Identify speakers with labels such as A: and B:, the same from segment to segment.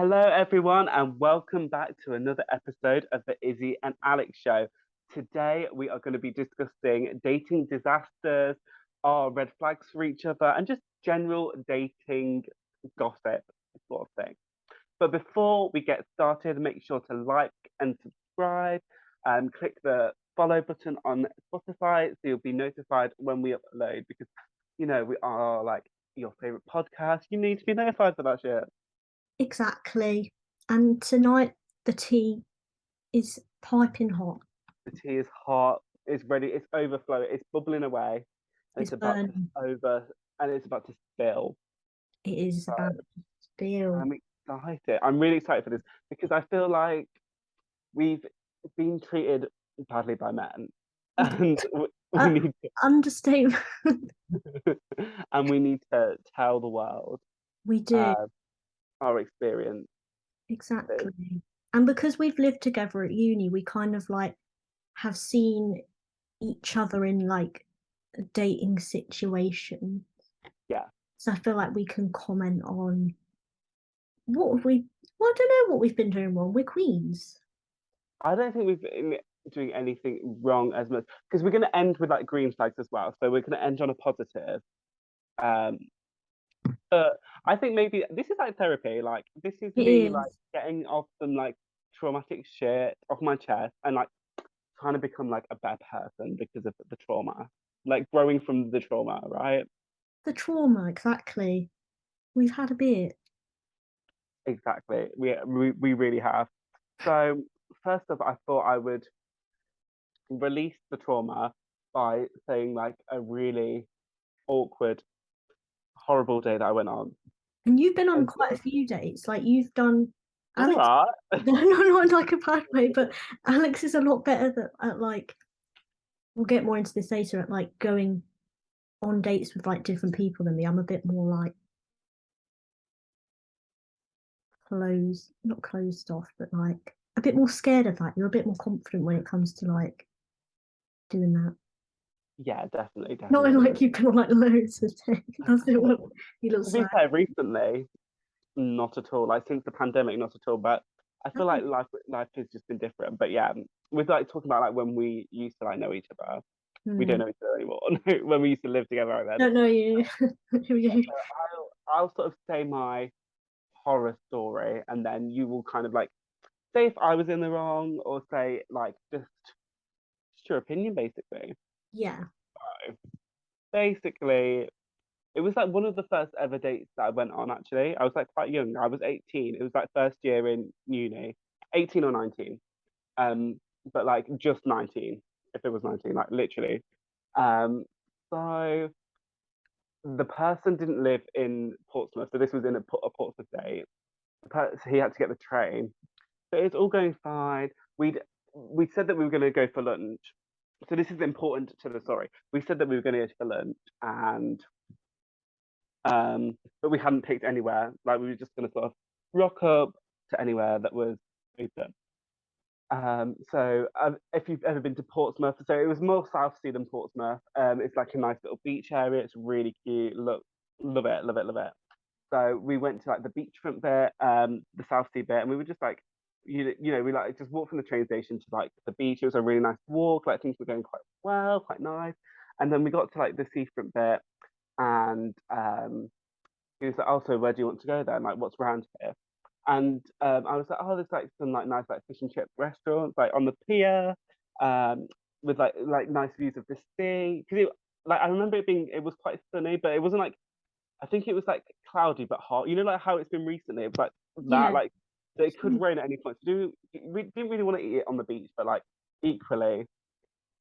A: Hello, everyone, and welcome back to another episode of the Izzy and Alex Show. Today, we are going to be discussing dating disasters, our red flags for each other, and just general dating gossip sort of thing. But before we get started, make sure to like and subscribe, and click the follow button on Spotify so you'll be notified when we upload because, we are like your favorite podcast. You need to be notified for that shit.
B: Exactly. And tonight the tea is piping hot.
A: The tea is hot, it's ready, it's overflowing, it's bubbling away, and
B: It's
A: it's about to
B: burning.
A: it's about to spill.
B: It is
A: So
B: about to spill.
A: I'm excited. I'm really excited for this because I feel like we've been treated badly by men, and we
B: Uh,
A: need
B: Understatement.
A: to, and we need to tell the world
B: We do.
A: uh, our experience.
B: Exactly. And because we've lived together at uni, we kind of like have seen each other in like a dating situation.
A: Yeah,
B: So I feel like we can comment on what have we well, I don't know what we've been doing wrong. We're queens.
A: I don't think we've been doing anything wrong as much because we're going to end with like green flags as well. So we're going to end on a positive. Um, but I think maybe this is like therapy. Like this is
B: It
A: me like
B: is.
A: getting off some like traumatic shit off my chest and like trying to become like a better person because of the trauma. Like growing from the trauma, right?
B: The trauma, exactly. We've had a bit.
A: Exactly. We really have. So first off, I thought I would release the trauma by saying like a really awkward, horrible day that I went on.
B: And you've been on
A: And
B: quite a few dates. Like you've done
A: it's
B: Alex,
A: alright.
B: no, not in like a bad way, but Alex is a lot better at like we'll get more into this later at like going on dates with like different people than me. I'm a bit more like closed, not closed off, but like a bit more scared of that. You're a bit more confident when it comes to like doing that.
A: Yeah, definitely,
B: Not in
A: definitely.
B: like you've been on like loads of dates. That's it. What he
A: To
B: looks
A: be
B: like.
A: fair, recently, not at all. Like since the pandemic, not at all. But I feel like life has just been different. But yeah, with like talking about like when we used to like know each other, we don't
B: Hmm.
A: know each other anymore. When we used to live together right then.
B: Don't know you. You.
A: I'll sort of say my horror story, and then you will kind of like say if I was in the wrong, or say like just your opinion, basically.
B: Yeah.
A: So basically, it was like one of the first ever dates that I went on actually. I was like quite young. I was 18. It was like first year in uni. 18 or 19. Um, but like just 19, if it was 19, like literally. Um, so the person didn't live in Portsmouth, so this was in a Portsmouth date. So he had to get the train. But it's all going fine. We said that we were going to go for lunch. So this is important to the story. We said that we were going to go for lunch, and but we hadn't picked anywhere. Like we were just going to sort of rock up to anywhere that was open. So if you've ever been to Portsmouth, so it was more South Sea than Portsmouth. It's like a nice little beach area. It's really cute. Look, love it, love it, love it. So we went to like the beachfront bit, the South Sea bit, and we were just like, we like just walked from the train station to like the beach. It was a really nice walk. Like things were going quite well, quite nice. And then we got to like the seafront bit, and he was like, "Oh, so where do you want to go then? Like, what's around here?" And I was like, "Oh, there's like some like nice like fish and chip restaurants like on the pier, um, with like nice views of the sea." Because like I remember it was quite sunny, but it wasn't like I think it was like cloudy but hot. You know, like how it's been recently. It was like that,
B: Yeah.
A: like so it could rain at any point. We didn't really want to eat it on the beach, but like equally,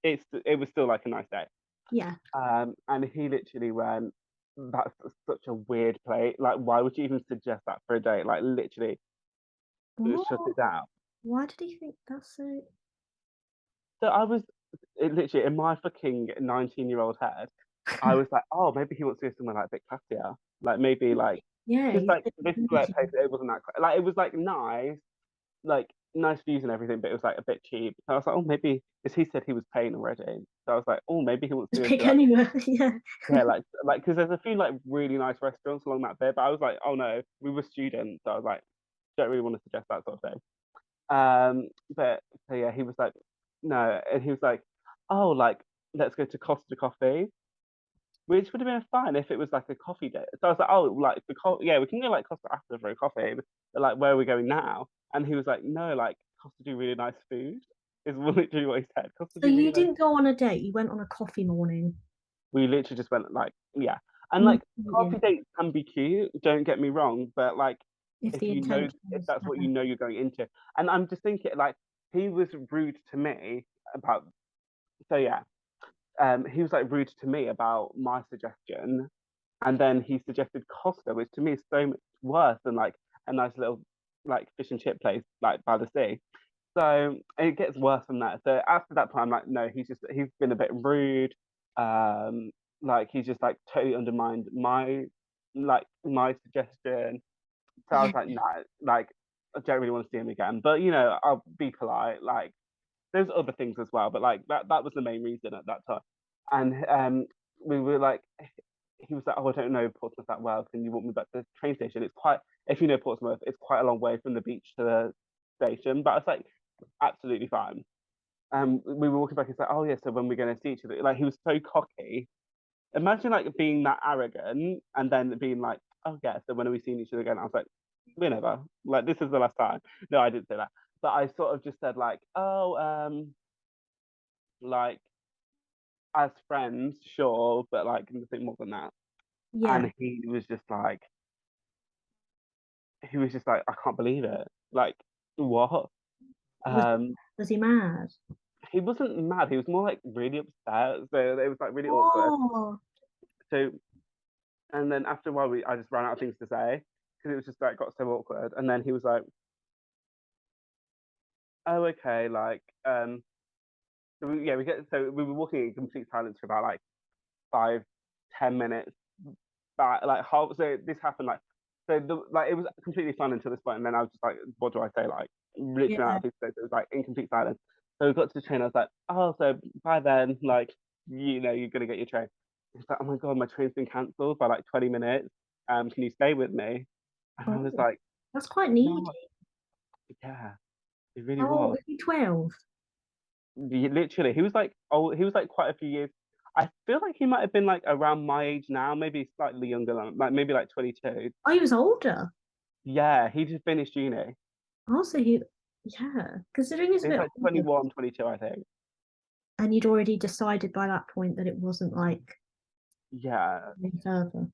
A: it was still like a nice day.
B: Yeah.
A: And he literally went, "That's such a weird play. Like, why would you even suggest that for a date? Like, literally, shut
B: What?
A: it down."
B: Why did he think that's so?
A: So literally in my fucking 19-year-old head, I was like, "Oh, maybe he wants to go somewhere like a bit classier. Like maybe like
B: Yeah,
A: because
B: he's
A: like this is like place
B: been
A: it wasn't that like it was like nice views and everything, but it was like a bit cheap. So I was like, oh, maybe because he said he was paying already. So I was like, oh, maybe he wants to
B: just
A: go
B: pick
A: to like
B: anywhere. Yeah.
A: yeah, because there's a few like really nice restaurants along that bit, but I was like, oh no, we were students. So I was like, don't really want to suggest that sort of thing. But so yeah, he was like, no, and he was like, oh, like let's go to Costa Coffee, which would have been fine if it was like a coffee date. So I was like, oh, like yeah, we can go like Costa after for a coffee, but like where are we going now? And he was like, no, like Costa do really nice food. Is literally what he said. Costa
B: So
A: do
B: you
A: really nice.
B: didn't go on a date, you went on a coffee morning.
A: We literally just went like, yeah, and
B: Mm,
A: like
B: yeah,
A: coffee dates can be cute. Don't get me wrong, but like
B: if
A: if
B: the
A: you know
B: intention
A: if
B: was
A: that's what you
B: there.
A: know you're going into, and I'm just thinking like he was rude to me about. So yeah, he was like rude to me about my suggestion, and then he suggested Costa, which to me is so much worse than like a nice little like fish and chip place like by the sea. So it gets worse than that. So after that point, I'm like, no, he's been a bit rude. Um, like he's just like totally undermined my suggestion. So I
B: Yeah,
A: was like, nah, like I don't really want to see him again. But you know, I'll be polite. Like there's other things as well, but like that was the main reason at that time. And we were like, he was like, oh, I don't know Portsmouth that well. Can you walk me back to the train station? It's quite, if you know Portsmouth, it's quite a long way from the beach to the station. But I was like, absolutely fine. We were walking back. He's like, oh yeah, so when we're going to see each other, like he was so cocky. Imagine like being that arrogant and then being like, oh yeah, so when are we seeing each other again? I was like, we never. Like this is the last time. No, I didn't say that, but I sort of just said like, oh, like as friends, sure, but like nothing more than that.
B: yeah.
A: And he was just like, I can't believe it. Like, what?
B: Was
A: Um,
B: was he mad?
A: he wasn't mad. He was more like really upset. So it was like really awkward.
B: Oh,
A: So, and then after a while, I just ran out of things to say because it was just like got so awkward. And then he was like, oh, okay, like, so we were walking in complete silence for about like 5, 10 minutes. But like half, so this happened like, so like it was completely fun until this point, and then I was just like, what do I say? Like, literally out
B: yeah.
A: of things. So it was like in complete silence. So we got to the train. I was like, oh, so by then, like, you know, you're gonna get your train. He's like, oh my god, my train's been cancelled by like 20 minutes. Can you stay with me? And I
B: Oh,
A: was like,
B: that's quite needy.
A: no, yeah, it really
B: How old
A: was.
B: are you? 12?
A: Literally, he was like, oh, he was like quite a few years. I feel like he might have been like around my age now, maybe slightly younger, like maybe like 22.
B: Oh, he was older.
A: Yeah, he just finished uni.
B: Also, yeah, considering he's a
A: He's
B: bit
A: like
B: older,
A: 21, 22, I think.
B: and you'd already decided by that point that it wasn't like
A: Yeah.
B: any further.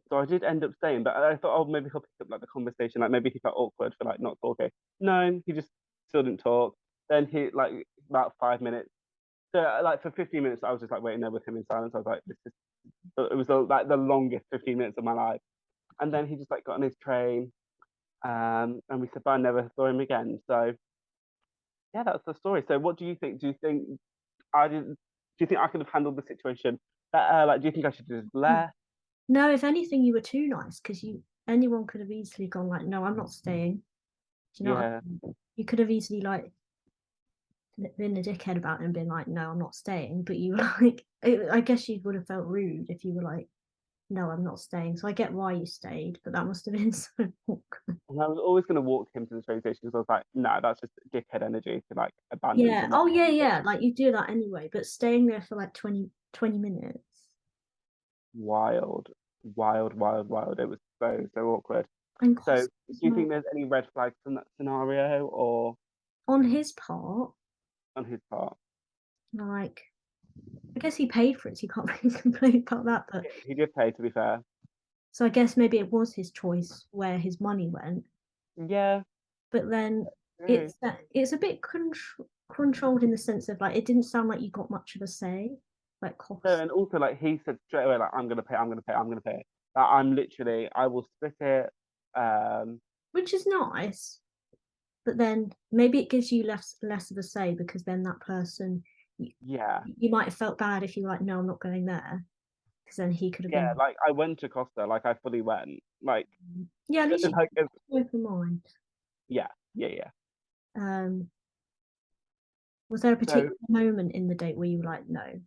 A: So I did end up staying, but I thought, oh, maybe he'll pick up like the conversation. Like maybe he felt awkward for like not talking. No, he just still didn't talk. Then he like about 5 minutes. So like for 15 minutes, I was just like waiting there with him in silence. I was like, this is it was like the longest 15 minutes of my life. And then he just like got on his train, and we said bye, never saw him again. So yeah, that's the story. So what do you think? Do you think I didn't? Do you think I could have handled the situation better? Like, do you think I should have just left?
B: No, if anything, you were too nice because anyone could have easily gone like, no, I'm not staying. Do you know what
A: Yeah,
B: I mean? You could have easily like been a dickhead about it and been like, no, I'm not staying. But you were like, I guess you would have felt rude if you were like, no, I'm not staying. So I get why you stayed, but that must have been so awkward.
A: and I was always going to walk him to the train station because I was like, no, that's just dickhead energy to like abandon
B: Yeah.
A: someone.
B: Oh, yeah, yeah. Like you do that anyway, but staying there for like 20 minutes.
A: Wild, wild, wild, wild. It was so awkward.
B: And
A: So,
B: cost
A: do you think there's any red flags from that scenario or
B: on his part,
A: on his part?
B: like, I guess he paid for it, so you can't really complain about that. But
A: He did pay, to be fair.
B: so I guess maybe it was his choice where his money went.
A: Yeah,
B: But then
A: true.
B: it's a bit controlled in the sense of like it didn't sound like you got much of a say, like
A: So,
B: cost,
A: and also, like, he said straight away, like, I'm gonna pay, I'm gonna pay, I'm gonna pay. Like, I'm literally, I will split it. Um,
B: which is nice. But then maybe it gives you less of a say because then that person
A: yeah,
B: you might have felt bad if you were like, no, I'm not going there, because then he could have
A: yeah.
B: been
A: Like, I went to Costa, like, I fully went. Like,
B: yeah, at least you
A: like,
B: open mind.
A: yeah, yeah, yeah.
B: Um, was there a
A: So
B: particular moment in the date where you were like, no?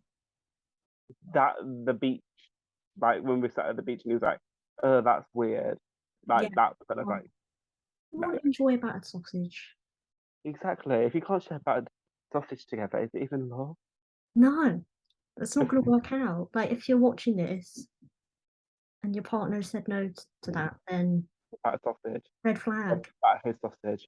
A: that the beach, like, when we sat at the beach, and he was like, "Oh, that's weird."
B: Yeah.
A: Like, that's kind of
B: Oh,
A: like,
B: What
A: No,
B: do you enjoy about a sausage?
A: exactly. If you can't share about sausage together, is it even love?
B: No, that's not going to work out. Like, if you're watching this and your partner said no to that, then
A: About a sausage.
B: red flag.
A: About his sausage.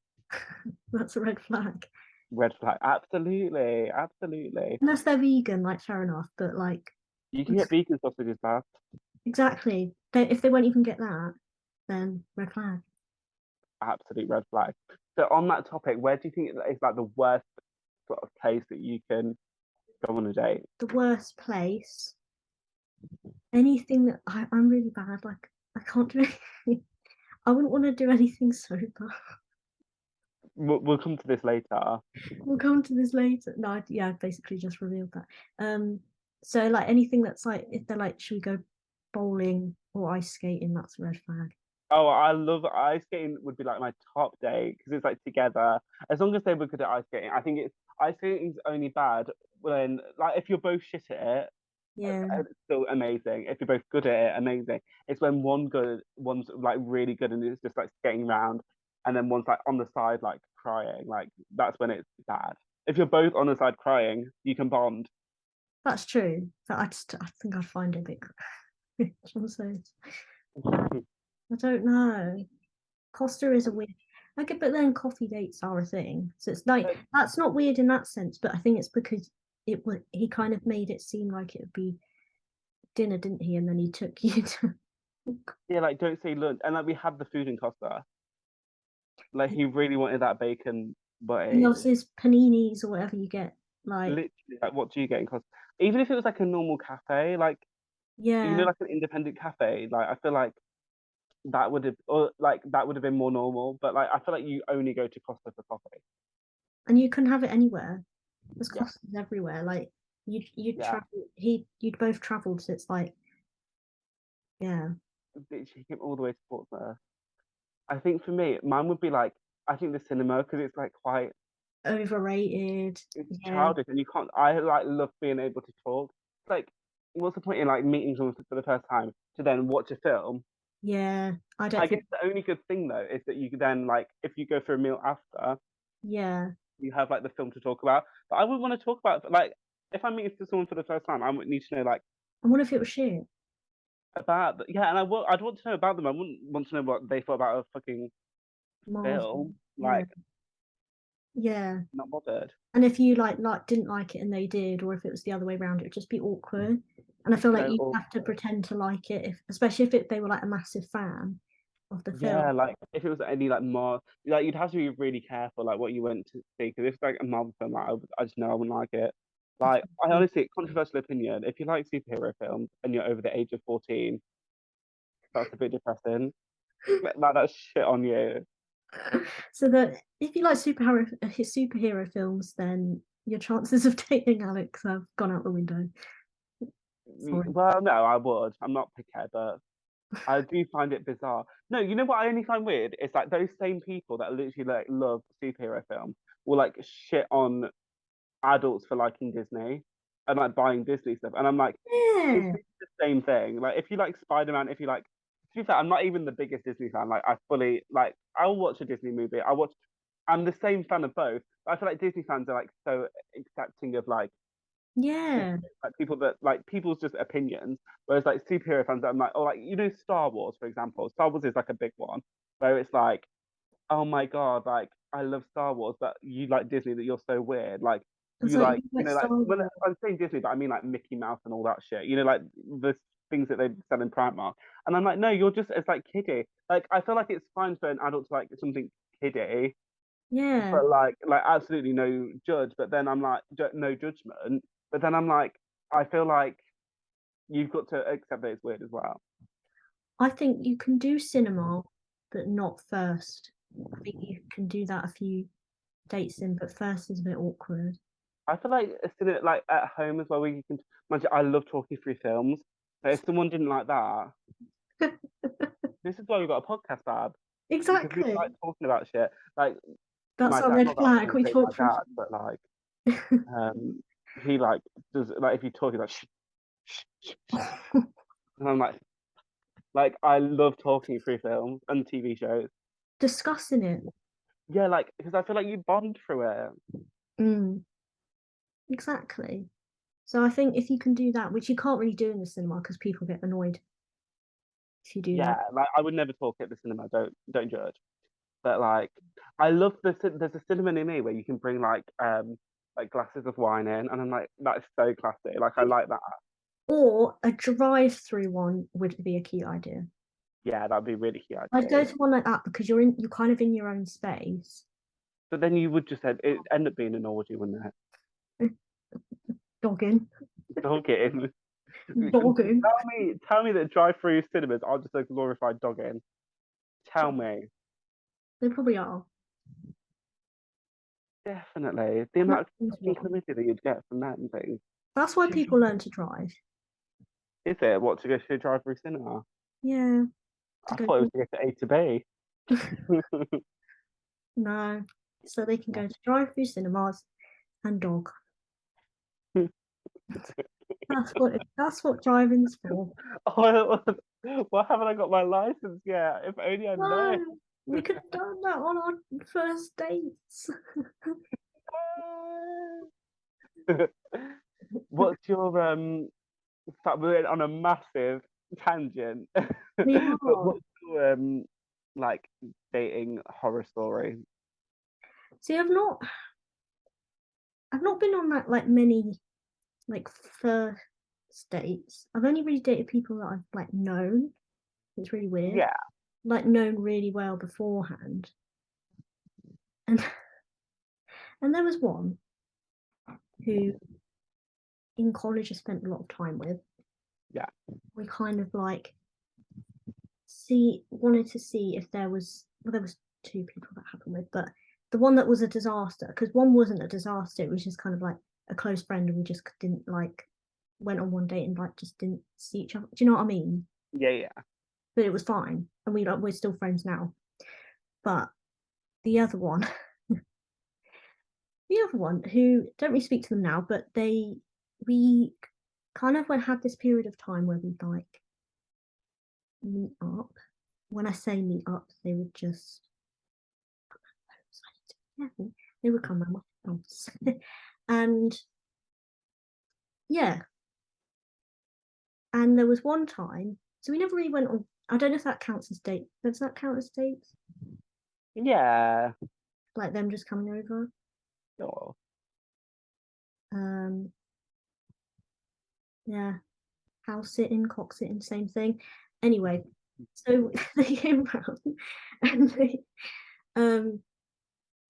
B: That's a red flag.
A: Red flag. Absolutely. Absolutely.
B: Unless they're vegan, like, fair enough. But, like,
A: You can get vegan sausages, Bab.
B: exactly. If they won't even get that, then red flag.
A: Absolute red flag. So on that topic, where do you think is like the worst sort of place that you can go on a date?
B: The worst place. Anything that I'm really bad. Like, I can't do anything. I wouldn't want to do anything sober.
A: We'll come to this later.
B: We'll come to this later. No, yeah, I basically just revealed that. So like anything that's like, if they're like, should we go bowling or ice skating? That's a red flag.
A: Oh, I love ice skating would be like my top date because it's like together. As long as they were good at ice skating, I think it's ice skating's only bad when like if you're both shit at it,
B: Yeah,
A: it's still amazing. If you're both good at it, amazing. It's when one's like really good and it's just like skating around, and then one's like on the side like crying. Like that's when it's bad. If you're both on the side crying, you can bond.
B: that's true. But I think I'd find it a bit. Also, I don't know. Costa is a weird. Okay, but then coffee dates are a thing, so it's like that's not weird in that sense. But I think it's because it was he kind of made it seem like it would be dinner, didn't he? And then he took you to.
A: Yeah, like don't say lunch. And like we had the food in Costa. Like he really wanted that bacon
B: He
A: butty.
B: loves his paninis or whatever you get. Like,
A: Literally, like what do you get in Costa? Even if it was like a normal cafe, like
B: yeah,
A: like an independent cafe, like I feel like that would have or like that would have been more normal. But like I feel like you only go to Costa for coffee.
B: and you can have it anywhere. There's
A: Yeah,
B: Costas everywhere. Like you'd
A: yeah.
B: travel. You'd both traveled, so it's like, yeah,
A: Literally came all the way to Portsmouth. I think for me, mine would be like I think the cinema because it's like quite
B: overrated.
A: it's
B: Yeah,
A: childish and you can't. I like love being able to talk. It's like what's the point in like meeting someone for the first time to then watch a film?
B: yeah. I
A: I
B: don't
A: guess
B: think.
A: the only good thing though is that you could then like if you go for a meal after,
B: Yeah,
A: you have like the film to talk about. But I wouldn't want to talk about like if I'm meeting someone for the first time, I would need to know like
B: I wonder if it was shit.
A: about yeah, and I'd want to know about them. I wouldn't want to know what they thought about a fucking
B: Marvel.
A: film.
B: Yeah,
A: Like
B: yeah.
A: not bothered.
B: And if you like didn't like it and they did, or if it was the other way around, it'd just be awkward. And I feel like
A: So
B: you'd have to
A: awkward.
B: pretend to like it, if especially if they were like a massive fan of the film.
A: Yeah, like if it was any like more like you'd have to be really careful like what you went to see because if it's like a Marvel film, like, I just know I wouldn't like it. Like I honestly, controversial opinion. If you like superhero films and you're over the age of 14, that's a bit depressing. Like that's shit on you.
B: So that if you like superhero films, then your chances of dating Alex have gone out the window. Sorry.
A: Well, no, I would. I'm not picky, but I do find it bizarre. No, you know what I only find weird? It's like those same people that literally like love superhero films will like shit on adults for liking Disney and like buying Disney stuff. And I'm like, it's
B: Yeah,
A: the same thing. Like if you like Spider-Man, if you like to be fair, I'm not even the biggest Disney fan. Like I fully like I'll watch a Disney movie. I'm the same fan of both. But I feel like Disney fans are like so accepting of like
B: yeah,
A: like people that like people's just opinions. Whereas like superhero fans, I'm like, oh, like Star Wars, for example. Star Wars is like a big one where it's like, oh my god, like I love Star Wars, but you like Disney, that you're so weird. Like
B: it's
A: you
B: like
A: like,
B: you like
A: like
B: Star
A: when
B: Wars.
A: I'm saying Disney, but I mean like Mickey Mouse and all that shit. Like the things that they sell in Primark. And I'm like, no, you're just it's like kiddie. Like I feel like it's fine for an adult to like something kiddie,
B: Yeah,
A: but like absolutely no judge. But then I'm like no judgment. But then I'm like, I feel like you've got to accept that it's weird as well.
B: I think you can do cinema, but not first. I think you can do that a few dates in, but first is a bit awkward.
A: I feel like it's still like at home as well, where you can. I love talking through films. But if someone didn't like that, this is why we got a podcast, Bab, because we like
B: Exactly.
A: talking about shit. Like
B: That's
A: my
B: our
A: dad,
B: red
A: not that I'm
B: flag.
A: trying to
B: We
A: say
B: talk
A: my
B: through.
A: dad, but like he like does like if you talk, he's like shh, shh, shh. And I'm like I love talking through films and TV shows.
B: discussing it.
A: Yeah, like because I feel like you bond through it.
B: Mm, exactly. So I think if you can do that, which you can't really do in the cinema because people get annoyed if you do that.
A: Yeah, like I would never talk at the cinema. Don't judge. But like, I love there's a cinema near me where you can bring like glasses of wine in, and I'm like that is so classy. Like I like that.
B: Or a drive-through one would be a cute idea.
A: Yeah, that'd be really cute
B: I'd go
A: actually.
B: to one like that because you're kind of in your own space.
A: But then you would just end up being an orgy, wouldn't it?
B: Dogging.
A: Dogging.
B: Dogging.
A: Tell me that drive-through cinemas are just a glorified dogging. Tell me.
B: They probably are.
A: Definitely. The
B: That
A: amount of
B: is
A: fucking
B: one.
A: chlamydia that you'd get from that and things.
B: That's why people learn to drive.
A: Is it? What, to go to a drive-through cinema?
B: Yeah, to
A: I
B: go
A: thought it was
B: to
A: to get to A to B.
B: no, so they can go to drive-through cinemas and dog. That's what driving's for.
A: Oh, why haven't I got my license yet? If only I know.
B: No, we could have done that on our first dates.
A: What's your we went on a massive tangent.
B: We
A: But
B: are.
A: what's your like dating horror story?
B: See, I've not been on that like many like first dates. I've only really dated people that I've like known. It's really weird.
A: Yeah,
B: Like known really well beforehand. And and there was one who in college I spent a lot of time with.
A: yeah,
B: We kind of like see wanted to see if there was well there was two people that happened with, but the one that was a disaster, because one wasn't a disaster, it was just kind of like a close friend and we just didn't like went on one date and like just didn't see each other. Do you know what I mean?
A: yeah, yeah.
B: But it was fine. And we're still friends now. But the other one, the other one who don't really speak to them now, but we kind of went had this period of time where we'd like meet up. When I say meet up, they would just yeah, they would come around my house. And yeah, and there was one time, so we never really went on. I don't know if that counts as date. Does that count as dates?
A: Yeah.
B: Like them just coming over?
A: Oh.
B: Um, yeah, house sitting, cock sitting, same thing. Anyway, so they came round and they um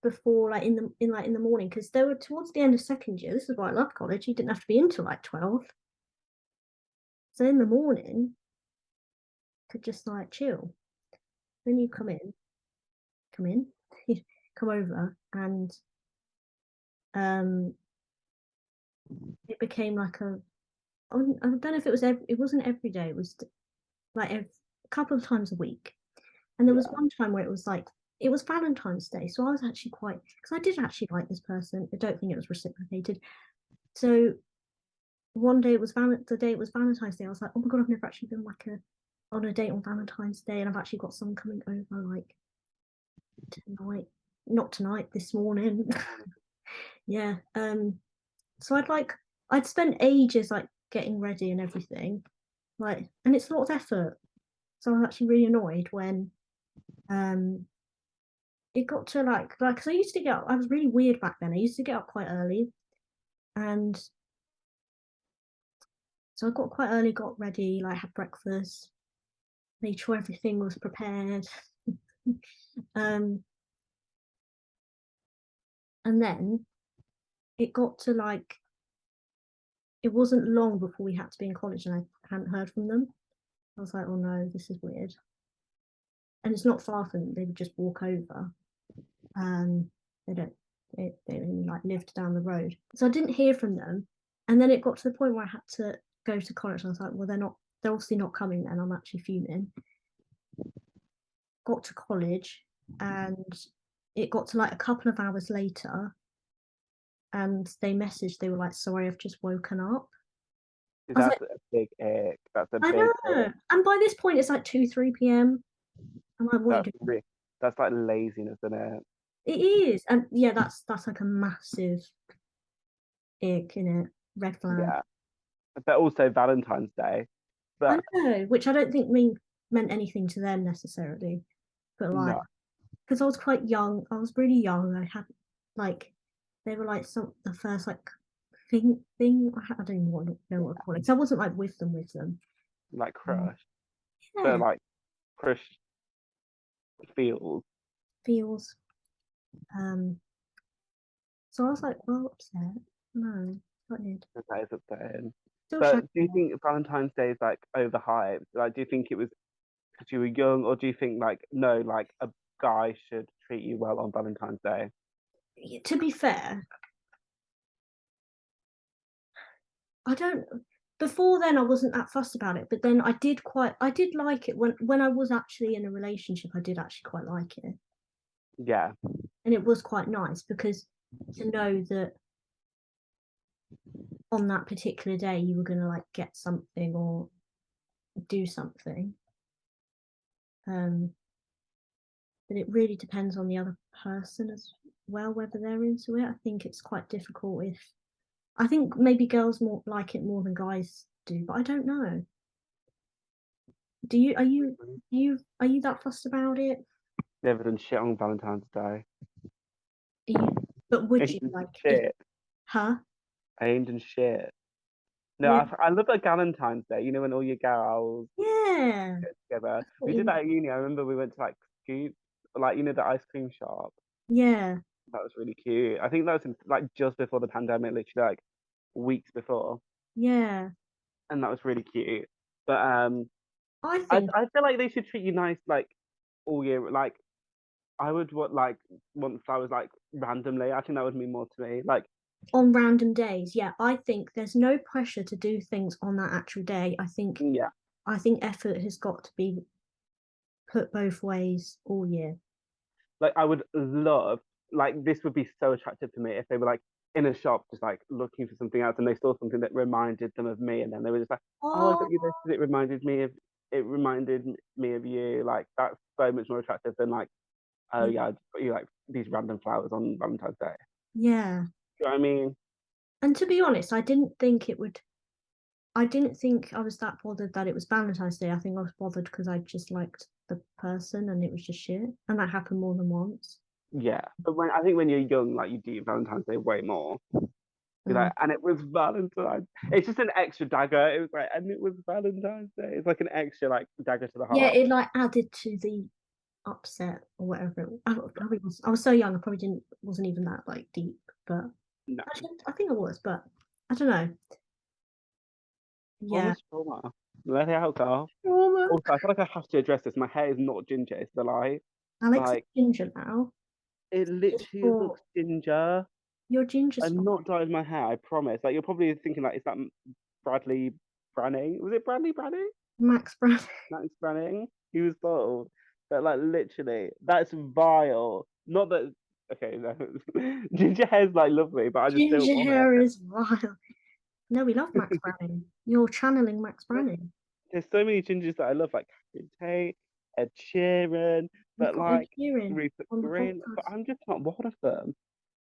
B: before like in the morning because they were towards the end of second year. This is why I love college. You didn't have to be into like 12. So in the morning, could just like chill. Then you come in, you come over, and um, it became like I don't know if it wasn't every day. It was like a couple of times a week. And there was
A: Yeah.
B: one time where it was like it was Valentine's Day, so I was actually quite because I did actually like this person. I don't think it was reciprocated. So one day the day it was Valentine's Day. I was like, oh my god, I've never actually been like a on a date on Valentine's Day, and I've actually got someone coming over like tonight, not tonight, this morning. Yeah. So I'd spent ages like getting ready and everything, like, and it's a lot of effort. So I was actually really annoyed when um it got to like because I used to get up, I was really weird back then. I used to get up quite early, and so I got quite early, got ready, like had breakfast, made sure everything was prepared. um, and then it got to like it wasn't long before we had to be in college, and I hadn't heard from them. I was like, oh no, this is weird. And it's not far from them. They would just walk over. Um, they don't. They only like lived down the road, so I didn't hear from them. And then it got to the point where I had to go to college. And I was like, well, they're not. They're obviously not coming. Then I'm actually fuming. Got to college, and it got to like a couple of hours later, and they messaged. They were like, sorry, I've just woken up. I was like,
A: That's a big ick. That's a
B: I
A: big
B: know.
A: ick.
B: And by this point, it's like 2, 3 p.m. I'm like, what are you
A: That's
B: doing?
A: re- That's like laziness, isn't it?
B: It is, and yeah, that's like a massive ick in it, red flag.
A: Yeah. But also Valentine's Day.
B: I
A: But
B: know, which I don't think meant anything to them necessarily, but like
A: no,
B: because I was quite young, I was really young. I had like they were like some the first like thing. I don't even know what to call it. So I wasn't like with them.
A: like
B: Um,
A: crush. But
B: yeah,
A: like crush feels.
B: feels. Um, so I was like, well, upset. No, not did.
A: That is upsetting.
B: Still
A: But
B: shagging
A: do you
B: her.
A: think Valentine's Day is like overhyped? Like, do you think it was because you were young, or do you think like no, like a guy should treat you well on Valentine's Day?
B: To be fair, I don't. Before then, I wasn't that fussed about it, but then I did like it when I was actually in a relationship. I did actually quite like it,
A: Yeah,
B: and it was quite nice because to know that on that particular day you were going to like get something or do something. Um, but it really depends on the other person as well whether they're into it. I think it's quite difficult if I think maybe girls more like it more than guys do, but I don't know. Do you are you that fussed about it?
A: never done shit on Valentine's Day.
B: Are you but would
A: Ain't
B: you
A: done
B: like if
A: shit.
B: huh?
A: I ain't done shit. No,
B: Really?
A: I love a Valentine's Day. You know when all your gals
B: Yeah.
A: get together.
B: That's what
A: We did
B: you
A: that at uni. I remember we went to like Scoop, like the ice cream shop.
B: yeah,
A: That was really cute. I think that was like just before the pandemic, literally like weeks before,
B: yeah.
A: and that was really cute. But
B: I
A: I
B: think
A: I feel like they should treat you nice like all year. Like I would want flowers like randomly. I think that would mean more to me. Like
B: on random days, yeah, I think there's no pressure to do things on that actual day.
A: yeah,
B: I think effort has got to be put both ways all year.
A: like I would love like this would be so attractive to me if they were like in a shop just like looking for something else and they saw something that reminded them of me and then they were just like, oh, I got you
B: Oh
A: this 'cause it reminded me of you. Like that's so much more attractive than like, oh
B: yeah,
A: yeah, I just got you like these random flowers on Valentine's Day.
B: yeah.
A: Do you know what I mean?
B: And to be honest, I didn't think I was that bothered that it was Valentine's Day. I think I was bothered because I just liked the person and it was just shit. And that happened more than once.
A: Yeah. But when I think when you're young, like you do Valentine's Day way more. You're
B: Mm.
A: like, and it was Valentine's. It's just an extra dagger. It was like, and it was Valentine's Day. It's like an extra like dagger to the
B: Yeah,
A: heart.
B: it like added to the upset or whatever. I was so young, I probably didn't wasn't even that like deep, but
A: No.
B: actually, I think I was, but I don't know. Yeah.
A: Almost trauma. Let it out, girl.
B: Trauma.
A: Also, I feel like I have to address this. My hair is not ginger, it's the lie.
B: Alex is
A: Like,
B: ginger now.
A: it
B: Just
A: literally
B: for
A: looks ginger.
B: your ginger
A: I'm
B: spot.
A: not dyed my hair, I promise. Like, you're probably thinking, like, is that Bradley Branning? Was it Bradley Branning?
B: Max Brown.
A: Max Branning? He was bald. But, like, literally, that's vile. Not that, okay, no. Ginger hair's, like, lovely, but I just don't
B: Ginger
A: want
B: hair
A: it.
B: is vile. No, we love Max Browning. You're channeling Max Browning.
A: There's so many gingers that I love, like Catherine Tate, Ed Sheeran,
B: We've
A: but
B: got Ed
A: like
B: Sheeran
A: Rupert
B: on the
A: Grint, but
B: podcast.
A: I'm just not one of them.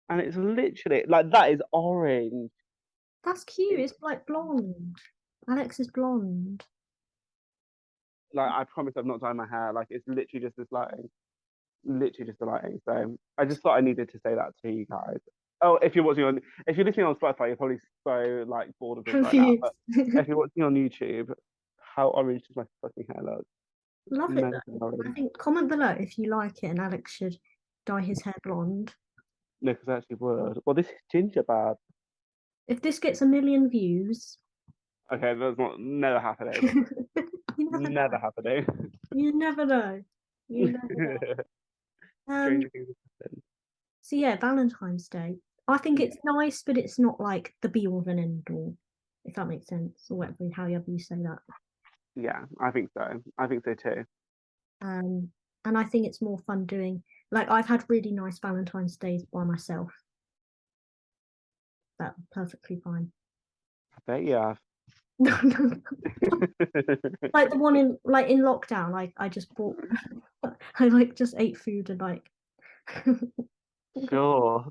A: And it's literally like that is orange.
B: That's cute.
A: It's
B: It's like blonde. Alex is blonde.
A: like I promise I've not dyed my hair. Like it's literally just this lighting, literally just the lighting. So I just thought I needed to say that to you guys. Oh, if you're listening on Spotify, you're probably so like bored of this right now. But
B: Confused.
A: if you're watching on YouTube, how orange does my fucking hair look?
B: Love it
A: Mental
B: though. I
A: orange.
B: think comment below if you like it and Alex should dye his hair blonde.
A: No, because I actually would. Well, this is ginger bad.
B: If this gets a million views,
A: Okay, that's not never happening.
B: you never
A: Never
B: know.
A: happening.
B: You never know. You never know.
A: Stranger things have happened.
B: So yeah, Valentine's Day. I think
A: Yeah,
B: it's nice, but it's not like the be all and end all, if that makes sense, or whatever, however you say that.
A: yeah, I think so. I think so too.
B: Um, and I think it's more fun doing like I've had really nice Valentine's days by myself. That's perfectly fine.
A: I bet you have.
B: No, no. Like the one in lockdown. Like I just bought. I like just ate food and like.
A: Sure.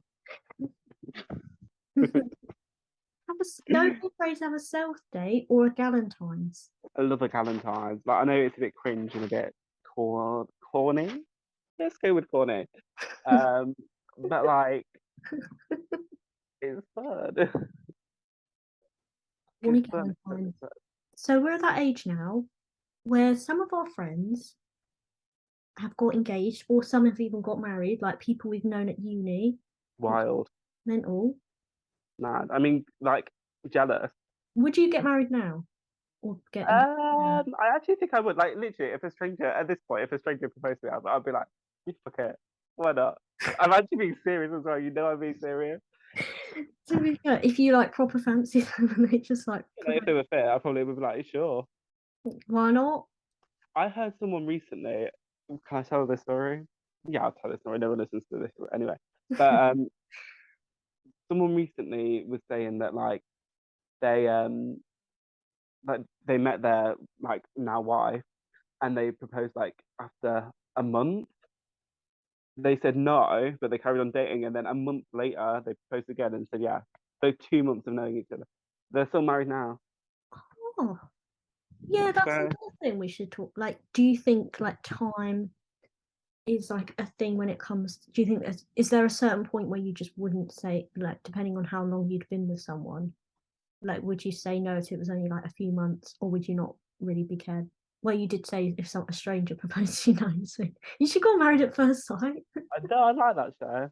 B: Don't be afraid to have a self date or a Galentine's.
A: I love a Valentines. Like I know it's a bit cringe and a bit corny. Let's go with corny. But like it's fun.
B: Only
A: It's fun.
B: Galentine's. So we're at that age now where some of our friends have got engaged, or some have even got married, like people we've known at uni.
A: Wild.
B: Mental.
A: Mad. I mean, like jealous.
B: Would you get married now or get engaged now?
A: I actually think I would. Like literally, if a stranger at this point, if a stranger proposed to me, I'd be like, you fuck it. Why not? I'm actually being serious as well. You know I'm being serious.
B: To be fair, if you like proper fancy them and they just like,
A: If they were fair, I probably would be like, sure.
B: why not?
A: I heard someone recently. Can I tell this story? Yeah, I'll tell this story. No one listens to this anyway. But someone recently was saying that they like they met their like now wife and they proposed like after a month. They said no, but they carried on dating, and then a month later they proposed again and said yeah. So 2 months of knowing each other. They're still married now.
B: Oh, yeah, that's
A: So
B: another thing we should talk. Like, do you think like time is like a thing when it comes? Do you think is there a certain point where you just wouldn't say, like, depending on how long you'd been with someone, like, would you say no if it was only like a few months, or would you not really be cared? Well, you did say if some a stranger proposed to you, no, so you should go married at first sight.
A: no, I like that show.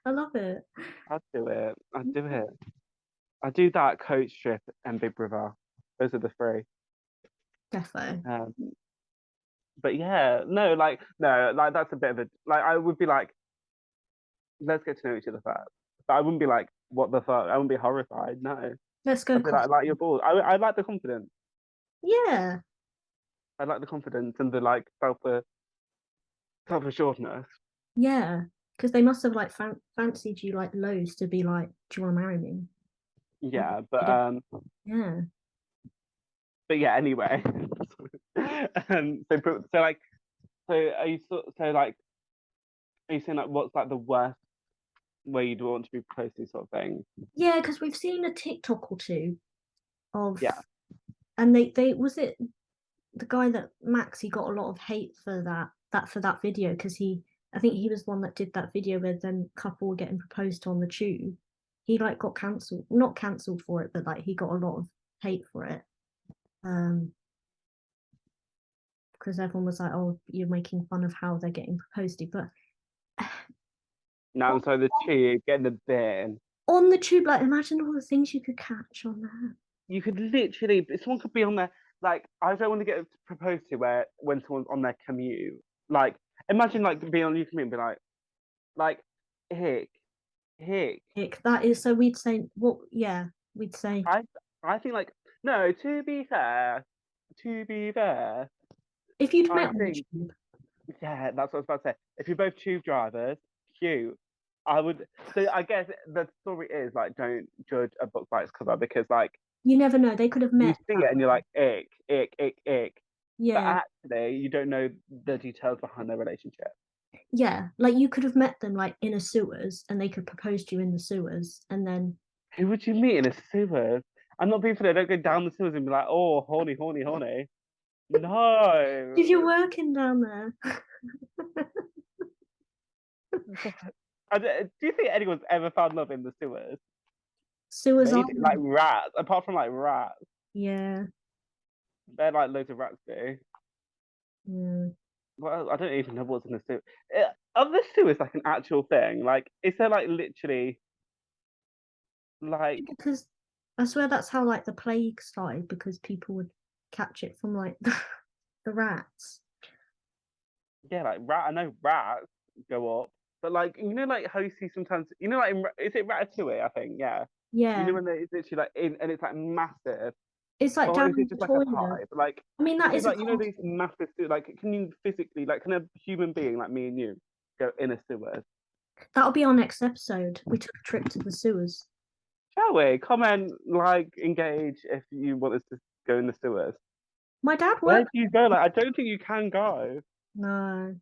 B: I love it.
A: I'd do it. I'd do it. I'd do that, Coach Strip and Big Brother. Those are the three.
B: Defo.
A: Um, but yeah, no, like that's a bit of a like I would be like, let's get to know each other first. But I wouldn't be like, what the fuck? I wouldn't be horrified. No,
B: Let's go
A: I'd be
B: coffee.
A: like your balls. I like the confidence.
B: Yeah,
A: I like the confidence and the like self assuredness.
B: yeah. Because they must have like fancied you like loads to be like, do you want to marry me? And
A: Yeah,
B: they did- yeah.
A: but yeah. Anyway, so are you so like are you saying like what's like the worst way you'd want to be close to sort of thing?
B: Yeah, because we've seen a TikTok or two of,
A: Yeah.
B: and they was it the guy that Max, he got a lot of hate for that video because I think he was the one that did that video where them couple were getting proposed to on the tube. He like got cancelled, not cancelled for it, but like he got a lot of hate for it. Um, because everyone was like, "Oh, you're making fun of how they're getting proposed to." But
A: Now
B: on,
A: so the tube getting the bin.
B: on the tube, like imagine all the things you could catch on there.
A: You could literally someone could be on there like I don't want to get proposed to where when someone's on their commute. Like imagine like being on your commute and be like hick, hick.
B: Like, that is so we'd say what? Yeah, we'd say
A: I I think like no, to be fair,
B: if you'd
A: I
B: met on the
A: think
B: tube.
A: yeah, that's what I was about to say. If you're both tube drivers, cute. I would so I guess the story is like don't judge a book by its cover because like
B: You never know. They could have
A: you
B: met
A: see
B: that
A: it and you're
B: way.
A: like ick, ick, ick, ick. But
B: Yeah,
A: actually you don't know the details behind their relationship.
B: yeah. Like you could have met them like in a sewers, and they could propose to you in the sewers, and then
A: Who would you meet in a sewers? I'm not being funny, I don't go down the sewers and be like, oh horny, horny, horny. No.
B: if you're working down there,
A: Do you think anyone's ever found love in the sewers?
B: sewers are
A: Maybe like rats, apart from like rats.
B: yeah,
A: They're like loads of rats do.
B: yeah.
A: Well, I don't even know what's in the sewer. Are the sewers like an actual thing? Like, is there like literally like
B: Because I swear that's how like the plague started because people would catch it from like the rats.
A: yeah, like rat? I know rats go up, but like like how you see sometimes like is it Ratatouille? I think yeah.
B: Yeah,
A: When it's literally like in and it's like massive,
B: it's like
A: or
B: down
A: is
B: in
A: it
B: the
A: just like a
B: toilet.
A: pipe? Like,
B: I mean, that
A: because
B: is a
A: like these massive like can you physically like can a human being like me and you go in a sewer?
B: that'll be our next episode. We took a trip to the sewers.
A: Shall we? Comment, like, engage if you want us to go in the sewers?
B: My dad
A: Where do
B: worked.
A: you go? Like, I don't think you can go.
B: No,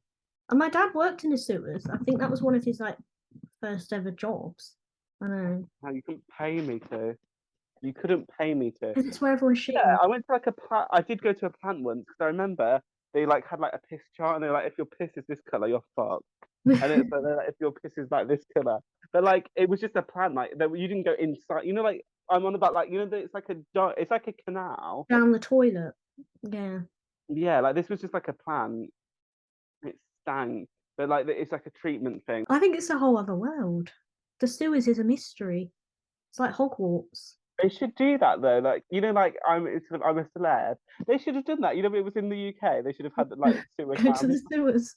B: and my dad worked in the sewers. I think that was one of his like first ever jobs. I know
A: No, you couldn't pay me to. You couldn't pay me to.
B: because it's where everyone's
A: Yeah,
B: shitting.
A: I went to like a plant. I did go to a plant once because I remember they like had like a piss chart and they're like, if your piss is this color, you're fucked. And it's like, they're like, if your piss is like this color, but like it was just a plant. Like that you didn't go inside. You know, like I'm on about like it's like it's like a canal.
B: Down the toilet. Yeah,
A: Yeah, like this was just like a plant. It stank, but like it's like a treatment thing.
B: I think it's a whole other world. The sewers is a mystery. It's like Hogwarts.
A: They should do that though. Like like I'm a celeb. They should have done that. You know, it was in the UK. They should have had like sewer
B: Go to
A: cams.
B: the sewers.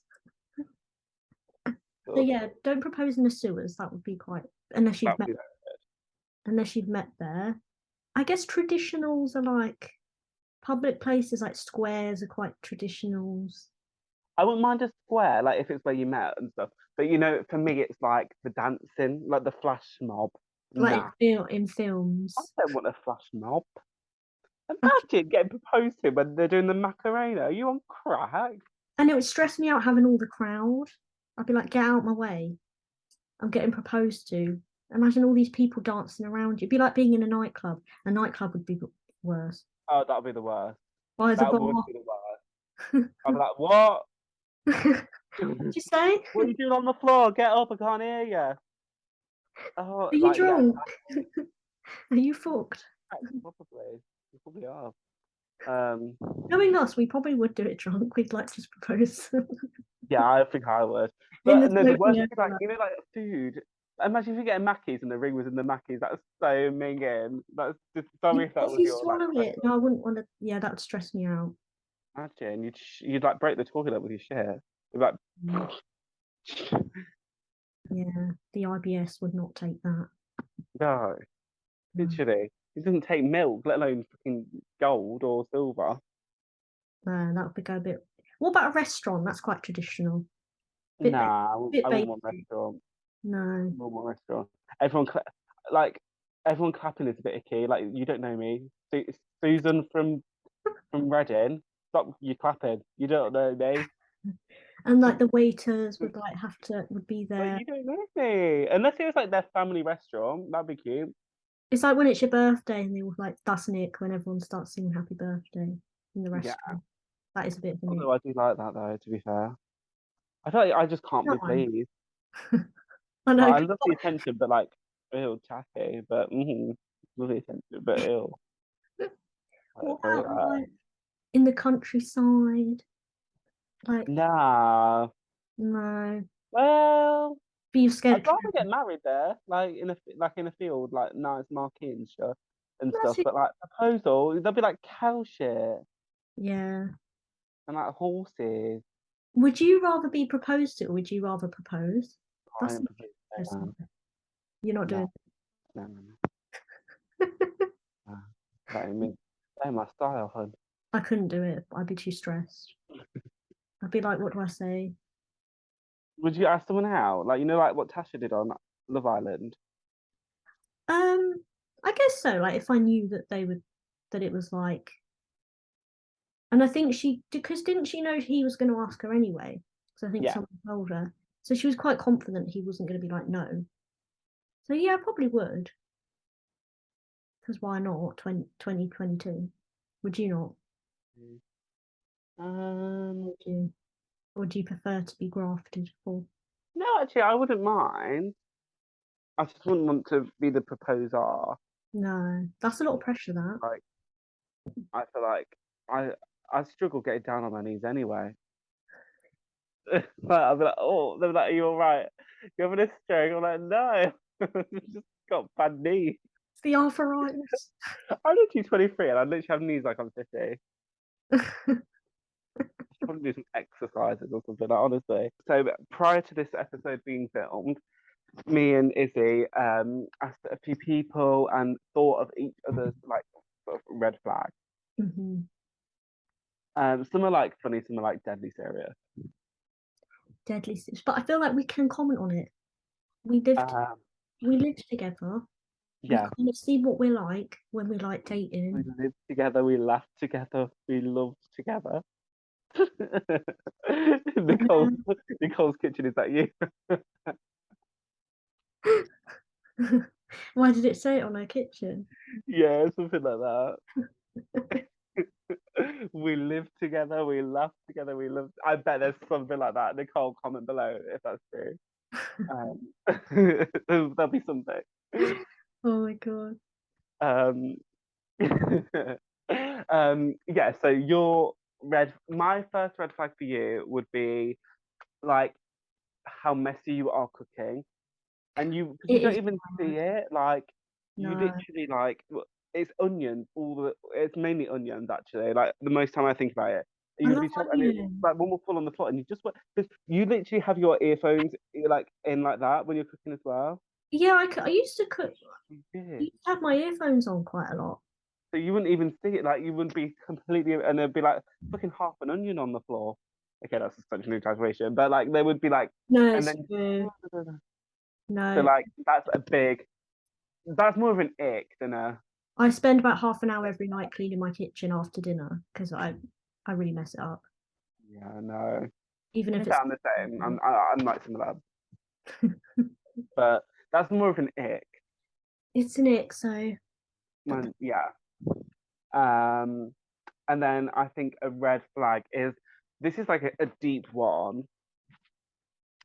B: So yeah, don't propose in the sewers. That would be quite unless
A: That
B: you've
A: would
B: met
A: be
B: there. I guess traditionals are like public places like squares are quite traditionals.
A: I wouldn't mind a square, like if it's where you met and stuff. But for me, it's like the dancing, like the flash mob.
B: Like
A: Nah,
B: in
A: I
B: films.
A: don't want a flash mob.
B: Okay.
A: Imagine getting proposed to when they're doing the Macarena. Are you on crack?
B: And it would stress me out having all the crowd. I'd be like, get out my way. I'm getting proposed to. Imagine all these people dancing around you. It'd be like being in a nightclub. A nightclub would be worse.
A: Oh, that would be the worst.
B: By the
A: That
B: bar.
A: would be the worst. I'd be like, what?
B: What'd you say?
A: What are you doing on the floor? Get up! I can't hear you. Oh,
B: Are you
A: like yeah,
B: drunk? Are you fucked?
A: probably. You probably are. Um,
B: Knowing us, we probably would do it drunk. We'd like just propose
A: yeah, I think I would.
B: in the
A: But no, the
B: smoking
A: worst thing is like
B: area.
A: like food. Imagine if you get Mackies and the ring was in the Mackies. That's so minging. That's just sorry if that
B: If
A: was
B: you
A: your like.
B: swallow it, no, I wouldn't want to. Yeah, that would stress me out.
A: Imagine you'd like break the toilet with your shit. You'd like
B: Mm. Yeah, the IBS would not take that.
A: no,
B: No,
A: literally. It doesn't take milk, let alone fucking gold or silver.
B: no, that would go a bit. What about a restaurant? That's quite traditional. Bit,
A: Nah,
B: bit
A: I wouldn't want
B: basic.
A: restaurant.
B: No.
A: I wouldn't want restaurant. Everyone like everyone clapping is a bit icky. Like you don't know me, Susan from Reading. Stop you clapping. You don't know me.
B: And like the waiters would be
A: Like
B: there.
A: you don't know me. Unless it was like their family restaurant, that'd be cute.
B: It's like when it's your birthday and they were like, that's an ick when everyone starts singing happy birthday in the
A: Yeah.
B: restaurant. That is a bit of an ick.
A: Although I do like that though, to be fair. I feel like I just can't
B: No,
A: be pleased.
B: I
A: Like
B: know.
A: I love the attention, but like ew, tacky, but love the attention, but ew.
B: What
A: Very,
B: about like in the countryside? Like,
A: nah.
B: no.
A: Well,
B: But you're scared
A: I'd
B: of
A: rather get married there, like in a field, like nice marquee and stuff and
B: that's
A: stuff.
B: it.
A: But like proposal, there'll be like cow shit
B: Yeah.
A: and like horses.
B: Would you rather be proposed to or would you rather propose?
A: I
B: That's
A: am completely
B: interesting. You're not
A: no,
B: doing
A: no. No. That ain't me. That ain't my style, hun.
B: I couldn't do it. I'd be too stressed. I'd be like, what do I say?
A: Would you ask someone out? Like like what Tasha did on Love Island?
B: Um, I guess so. Like if I knew that they would that it was like and I think she because didn't she know he was going to ask her anyway? So I think
A: Yeah.
B: someone told her. So she was quite confident he wasn't going to be like no. So yeah, I probably would. Because why not? 2022. Would you not?
A: Um.
B: Would you? Or do you prefer to be grafted for?
A: No, actually, I wouldn't mind. I just wouldn't want to be the proposer.
B: No, that's a lot of pressure. That
A: Like, I feel like I I struggle getting down on my knees anyway. Like, I'll be like, oh, they're like, are you all right? You're having a stroke? I'm like, no, just got bad knees.
B: it's the arthritis.
A: I'm literally 23 and I literally have knees like I'm 50. Should probably do some exercises or something, like, honestly. So prior to this episode being filmed, me and Izzy asked a few people and thought of each other's like sort of red flags.
B: Mhm.
A: Some are like funny, some are like deadly serious.
B: Deadly serious. But I feel like we can comment on it. We lived
A: Um,
B: we lived together. We
A: Yeah,
B: kind of see what we're like when we like
A: we
B: dating.
A: live together, we laugh together, we love together. Nicole,
B: And
A: Nicole's kitchen, is that you?
B: why did it say it on her kitchen?
A: Yeah, something like that. We live together, we laugh together, we love. I bet there's something like that. Nicole, comment below if that's true. There'll be something.
B: Oh my god.
A: Um, yeah. So my first red flag for you would be like how messy you are cooking, and because you
B: It
A: don't
B: is
A: even see
B: bad.
A: it. Like you
B: No.
A: literally it's onions. It's mainly onions actually. Like the most time I think about it,
B: I
A: you'd
B: love
A: be chopped, and it's
B: onion.
A: like one will fall on the floor, and you just because you literally have your earphones like in like that when you're cooking as well.
B: Yeah, I used to cook. I
A: Yeah.
B: used to have my earphones on quite a lot.
A: So you wouldn't even see it. Like you wouldn't be completely, and there'd be like fucking half an onion on the floor. Okay, that's such an exaggeration, but like there would be like,
B: No,
A: and
B: it's
A: then
B: true.
A: so
B: No,
A: like that's a big. That's more of an ick than a.
B: I spend about half an hour every night cleaning my kitchen after dinner because I really mess it up.
A: Yeah, no.
B: Even
A: To be
B: if
A: fair,
B: it's
A: I'm the same. I'm like similar, but that's more of an ick.
B: it's an ick, so that,
A: Man, yeah. Um, and then I think a red flag is this is like a deep one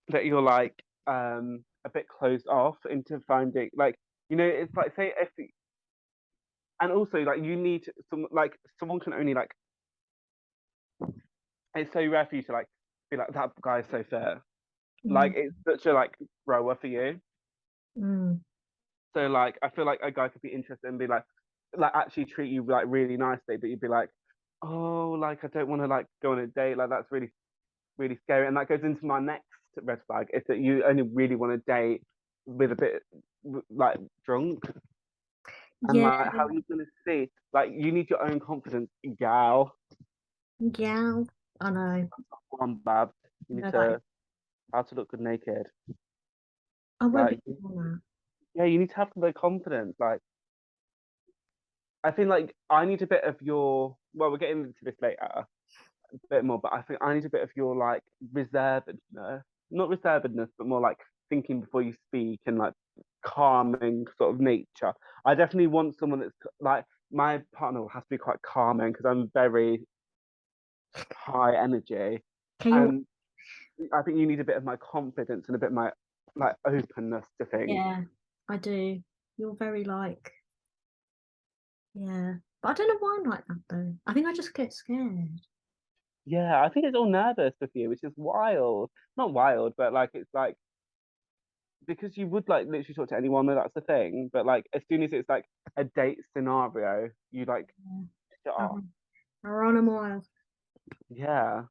A: that you're like a bit closed off into finding like it's like say if and also like you need someone can only like it's so rare for you to like be like that guy is so fair like
B: mm,
A: it's such a like grower for you.
B: mm,
A: So like I feel like a guy could be interested and be like actually treat you like really nicely, but you'd be like, oh, like I don't want to like go on a date, like that's really really scary. And that goes into my next red flag is that you only really want to date with a bit like drunk. And
B: yeah,
A: like how are you gonna see? Like you need your own confidence, gal.
B: yeah. I know.
A: One bad. You need
B: No, that is,
A: to how to look good naked.
B: I won't be
A: Like
B: doing that.
A: yeah, you need to have the confidence. Like I feel like I need a bit of your well, we're getting into this later a bit more, but I think I need a bit of your like reservedness. Not reservedness, but more like thinking before you speak and like calming sort of nature. I definitely want someone that's like my partner will have to be quite calming because I'm very high energy.
B: Okay, you're
A: And I think you need a bit of my confidence and a bit of my like openness to things.
B: yeah, I do. You're very like yeah, but I don't know why I'm like that though. I think I just get scared.
A: Yeah, I think it's all nervous with you, which is wild. Not wild, but like it's like because you would like literally talk to anyone, though that's the thing. But like as soon as it's like a date scenario, you like
B: Yeah,
A: shut
B: I
A: off.
B: run, I run a mile.
A: Yeah.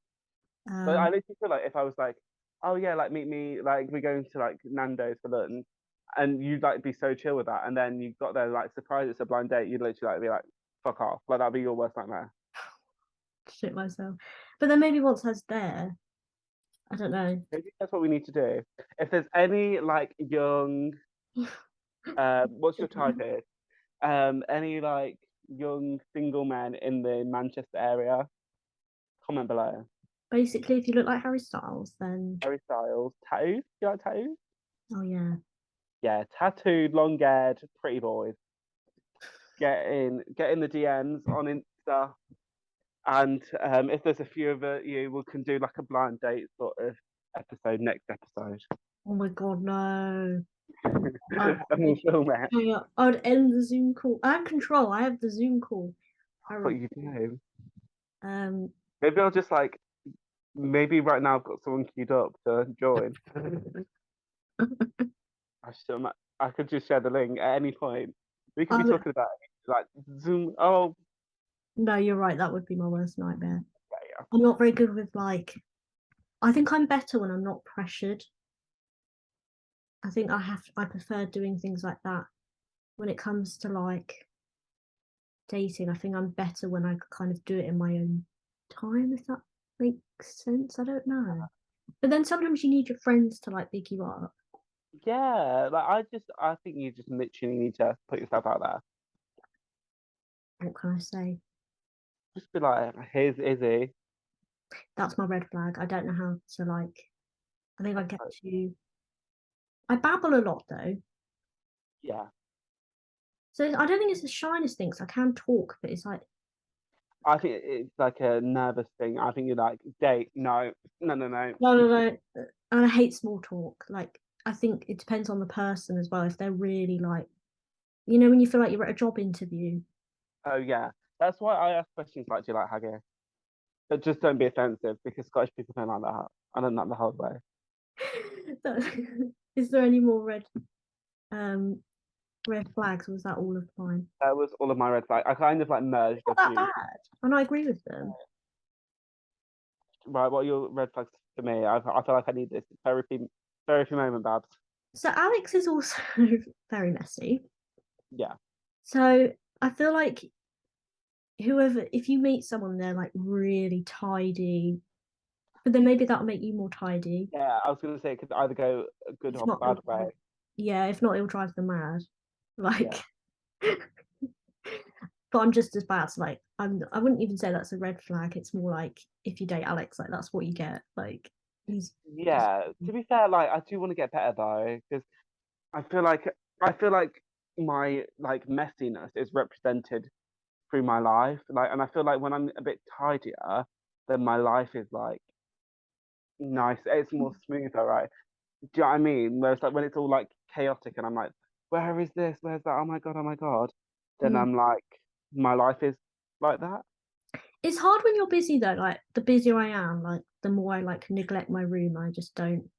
A: But I
B: Um,
A: literally feel like if I was like, oh yeah, like meet me, like we're going to like Nando's for lunch, and you'd like be so chill with that, and then you got there like surprise it's a blind date, you'd literally like be like, fuck off, like that'd be your worst nightmare.
B: shit myself. But then maybe once I was there, I don't know.
A: Maybe that's what we need to do. If there's any like young, what's your type here? Any like young single men in the Manchester area, comment below.
B: Basically, if you look like Harry Styles, then
A: Harry Styles, tattoos? You like tattoos?
B: oh yeah,
A: Yeah, tattooed, long haired, pretty boys. Get in the DMs on Insta, and if there's a few of you, we can do like a blind date sort of episode next episode,
B: oh my god, no. I,
A: and we'll film it.
B: I would end the Zoom call. I have control. I have the Zoom call.
A: What you do?
B: Um,
A: Maybe I'll just like maybe right now I've got someone queued up to join. I could just share the link at any point. We could
B: I
A: be
B: would,
A: talking about like Zoom. Oh,
B: no, you're right. That would be my worst nightmare.
A: yeah,
B: I'm not very good with like. I think I'm better when I'm not pressured. I think I prefer doing things like that when it comes to like dating. I think I'm better when I kind of do it in my own time, if that makes sense. I don't know. But then sometimes you need your friends to like big you up.
A: Yeah, like I think you just literally need to put yourself out there.
B: What can I say?
A: Just be like, here's Izzy.
B: That's my red flag. I don't know how to like. I think I
A: That's
B: get
A: like,
B: too. I babble a lot though,
A: yeah.
B: so I don't think it's the shyness thing. 'Cause I can talk, but it's like
A: I think it's like a nervous thing. I think you're like, date, no, no, no, no.
B: no, no, no. And I hate small talk. Like I think it depends on the person as well. If they're really like, when you feel like you're at a job interview.
A: Oh yeah. That's why I ask questions like, do you like haggis? But just don't be offensive because Scottish people don't like that. I don't like the hard way.
B: Is there any more um red flags? Or was that all of mine?
A: That was all of my red flags. I kind of like merged
B: Not
A: a
B: that
A: few.
B: bad, and I agree with them.
A: Right, what are your red flags for me? I feel like I need this therapy moment, Babs.
B: So Alex is also very messy.
A: Yeah.
B: So I feel like whoever, if you meet someone, they're like really tidy, but then maybe that'll make you more tidy.
A: Yeah, I was gonna say it could either go a good
B: If
A: or
B: not,
A: bad way.
B: yeah, if not, it'll drive them mad.
A: Yeah.
B: Like, but I'm just as bad. So like, I wouldn't even say that's a red flag. It's more like if you date Alex, like that's what you get. Like he's just
A: Yeah. To be fair, like I do want to get better though, because I feel like I feel like my like messiness is represented through my life. Like and I feel like when I'm a bit tidier, then my life is like nice. It's more smoother, right? Do you know what I mean? Whereas like when it's all like chaotic and I'm like, where is this? Where's that? Oh my God. Then
B: mm.
A: I'm like, my life is like that.
B: It's hard when you're busy though. Like the busier I am, like the more I like neglect my room. I just don't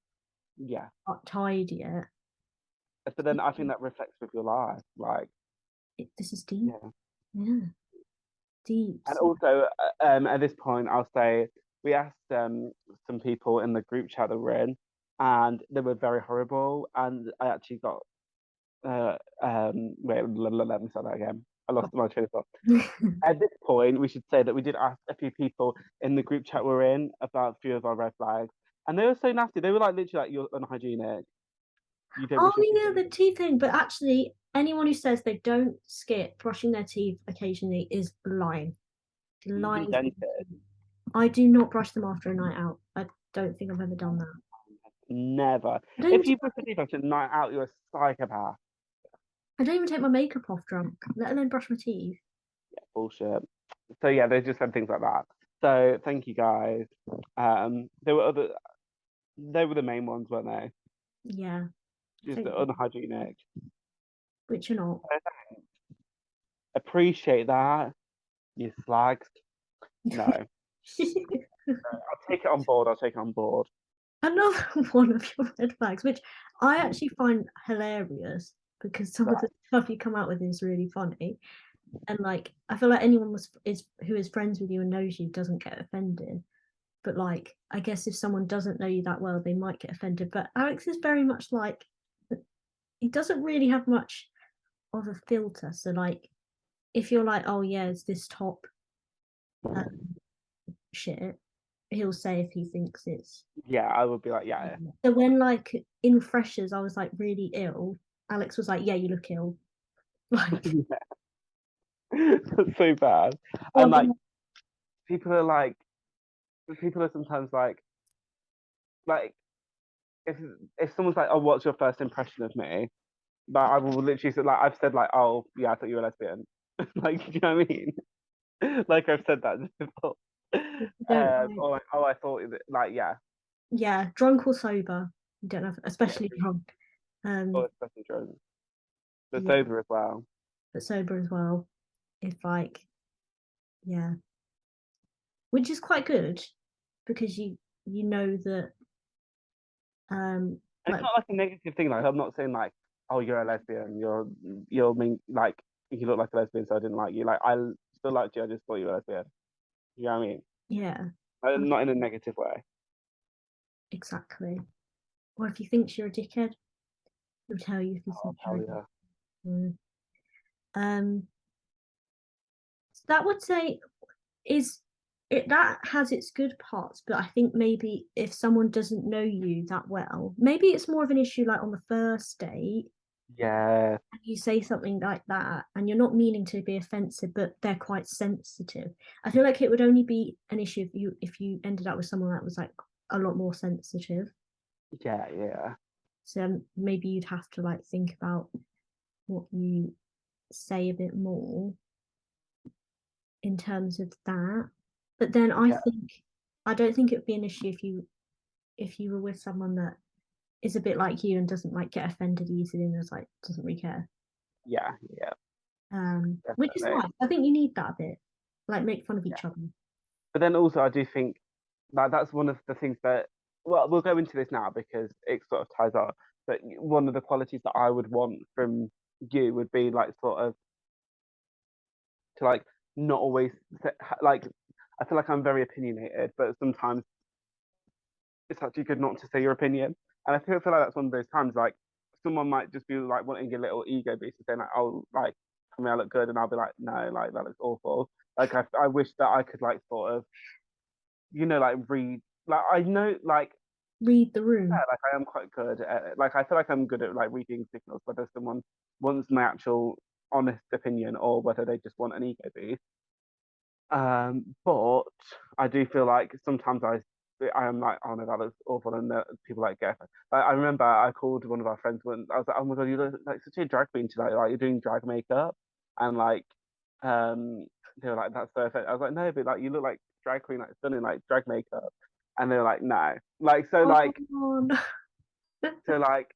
A: Yeah.
B: tidy it.
A: But then I think that reflects with your life. Like,
B: This is deep.
A: yeah.
B: Yeah, deep.
A: And also, at this point, I'll say we asked some people in the group chat that we're in, and they were very horrible. And I actually got wait, let me start that again. I lost my train of thought. At this point, we should say that we did ask a few people in the group chat we're in about a few of our red flags, and they were so nasty. They were like literally like, "You're unhygienic. You don't
B: Oh
A: brush your teeth."
B: yeah, the teeth thing. But actually, anyone who says they don't skip brushing their teeth occasionally is lying.
A: You do
B: Lying.
A: dentist.
B: I do not brush them after a night out. I don't think I've ever done that.
A: Never.
B: I don't even
A: If you
B: take,
A: brush your teeth after a night out, you're a psychopath.
B: I don't even take my makeup off drunk, let alone brush my teeth.
A: Bullshit. So yeah, they just said things like that. So thank you guys. There were other. They were the main ones, weren't they?
B: Yeah,
A: Just
B: thank
A: the
B: you.
A: unhygienic.
B: Which are not.
A: Appreciate that. You slags. No, I'll take it on board. I'll take it on board.
B: Another one of your red flags, which I actually find hilarious because some of
A: Right.
B: the stuff you come out with is really funny. And like, I feel like anyone who is friends with you and knows you doesn't get offended. But like, I guess if someone doesn't know you that well, they might get offended. But Alex is very much like he doesn't really have much of a filter. So like, if you're like, oh yeah, it's this top uh, shit, he'll say if he thinks it's.
A: Yeah, I would be like, yeah.
B: So when like in freshers, I was like really ill. Alex was like, yeah, you look ill. Like,
A: That's so bad. And
B: well,
A: like, people are like, people are sometimes like, if if someone's like, oh, what's your first impression of me? But I will literally say, like, I've said like, oh, yeah, I thought you were lesbian. Like, do you know what I mean? Like I've said that before.
B: don't like,
A: Or like, oh, I thought like, yeah,
B: yeah, drunk or sober, you don't have,
A: yeah,
B: especially drunk.
A: or
B: Um,
A: especially drunk, but
B: yeah,
A: sober as well.
B: but sober as well. If like, yeah, which is quite good because you know that
A: And it's
B: like
A: not like a negative thing. Like I'm not saying like, oh, you're a lesbian. You're mean like you look like a lesbian, so I didn't like you. Like I still liked you. I just thought you were a lesbian. You know what I mean?
B: yeah,
A: Not in a negative way.
B: exactly. Or if he thinks you're a dickhead, he'll tell you if he
A: Oh
B: thinks you're
A: hell
B: a
A: yeah.
B: dickhead. So that would say is that has its good parts, but I think maybe if someone doesn't know you that well, maybe it's more of an issue like on the first date.
A: Yeah,
B: And you say something like that, and you're not meaning to be offensive, but they're quite sensitive. I feel like it would only be an issue if you ended up with someone that was like a lot more sensitive.
A: yeah.
B: So maybe you'd have to like think about what you say a bit more in terms of that. But then
A: Yeah,
B: I don't think it would be an issue if you were with someone that is a bit like you and doesn't like get offended easily and is like doesn't really care.
A: yeah,
B: Which is
A: definitely.
B: nice. I think you need that a bit. Like make fun of
A: Yeah.
B: each other.
A: But then also, I do think like that's one of the things that, well, we'll go into this now because it sort of ties up. But one of the qualities that I would want from you would be like sort of to like not always like I feel like I'm very opinionated, but sometimes it's actually good not to say your opinion. And I feel like that's one of those times like someone might just be like wanting a little ego boost and saying like, oh, like I mean I look good, and I'll be like, no, like that looks awful. Like I wish that I could like sort of like read like I know like
B: Read the
A: yeah,
B: room.
A: like I am quite good at it. Like I feel like I'm good at like reading signals whether someone wants my actual honest opinion or whether they just want an ego boost. But I do feel like sometimes I am like, oh no, that looks awful, and people like get. Like, I remember I called one of our friends once. I was like, oh my god, you look like such a drag queen today. Like you're doing drag makeup, and like, they were like, that's perfect. I was like, no, but like you look like drag queen, like stunning, like drag makeup, and they were like, no, like so
B: Oh,
A: like
B: no.
A: so like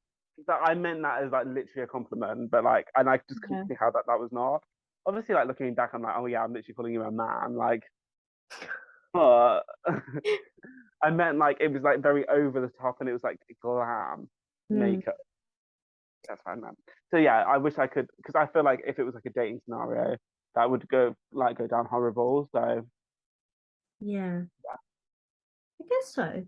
A: that I meant that as like literally a compliment, but like, and I just couldn't
B: Yeah.
A: see how that was not. Obviously, like looking back, I'm like, oh yeah, I'm literally calling you a man, like, but I meant like it was like very over the top and it was like glam
B: Mm,
A: makeup. That's what I meant. So yeah, I wish I could because I feel like if it was like a dating scenario, that would go down horrible. So
B: yeah. I guess so.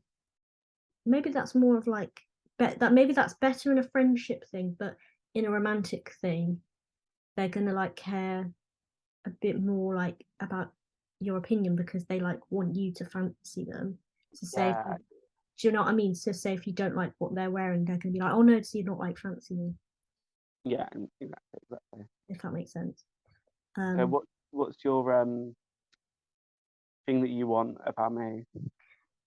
B: Maybe that's more of like that maybe that's better in a friendship thing, but in a romantic thing, they're gonna like care a bit more like about your opinion because they like want you to fancy them. So say if
A: yeah,
B: do you know what I mean? So say if you don't like what they're wearing, they're gonna be like, oh no, so you're not like fancy me,
A: yeah, exactly.
B: if that makes sense.
A: So
B: Um
A: what's your thing that you want about me?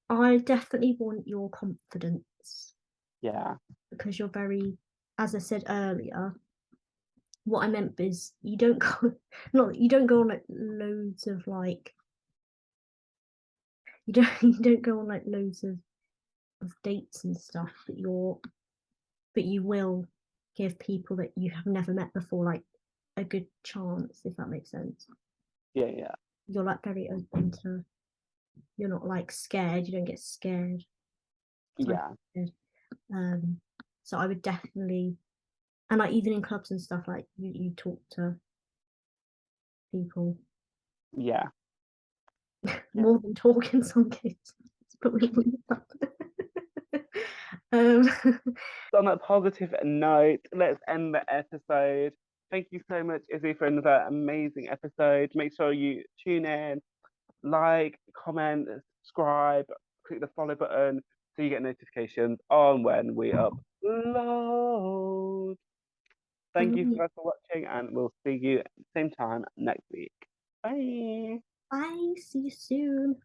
B: I definitely want your confidence
A: Yeah,
B: because you're very, as I said earlier, what I meant is you don't go, not you don't go on like loads of like you don't you don't go on like loads of dates and stuff, but you will give people that you have never met before like a good chance, if that makes sense.
A: yeah,
B: You're like very open to. You're not like scared. You don't get scared. So
A: yeah,
B: um, so I would definitely, and like even in clubs and stuff, like you talk to people
A: yeah, yeah.
B: more than talk in some cases. But we um,
A: So on that positive note, let's end the episode. Thank you so much, Izzy, for another amazing episode. Make sure you tune in, like, comment, subscribe, click the follow button so you get notifications on when we upload. Thank you guys for watching, and we'll see you same time next week. Bye.
B: bye. See you soon.